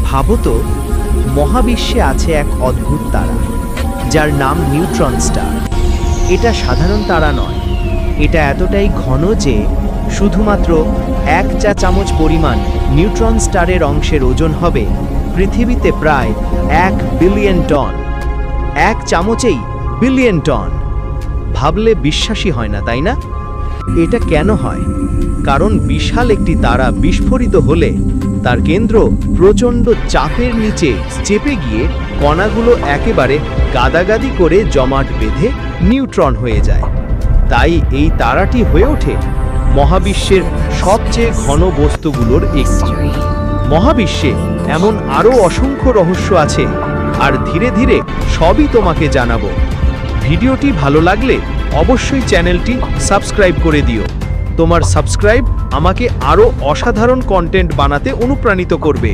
ভাবো তো, মহাবিশ্বে আছে এক অদ্ভুত তারা যার নাম নিউট্রন স্টার। এটা সাধারণ তারা নয়, এটা এতটাই ঘন যে শুধুমাত্র 1 চা চামচ পরিমাণ নিউট্রন স্টারের অংশের ওজন হবে পৃথিবীতে প্রায় 1 বিলিয়ন টন। 1 চামচেই বিলিয়ন টন। ভাবলে বিশ্বাসই হয় না, তাই না? এটা কেন হয়? কারণ বিশাল একটি তারা বিস্ফোরিত হলে তার কেন্দ্র প্রচণ্ড চাপের নিচে চেপে গিয়ে কণাগুলো একেবারে গাদাগাদি করে জমাট বেঁধে নিউট্রন হয়ে যায়। তাই এই তারাটি হয়ে ওঠে মহাবিশ্বের সবচেয়ে ঘন বস্তুগুলোর একটি। মহাবিশ্বে এমন আরও অসংখ্য রহস্য আছে, আর ধীরে ধীরে সবই তোমাকে জানাবো। ভিডিওটি ভালো লাগলে অবশ্যই চ্যানেলটি সাবস্ক্রাইব করে দিও। তোমার সাবস্ক্রাইব আমাকে আরও অসাধারণ কন্টেন্ট বানাতে অনুপ্রাণিত করবে।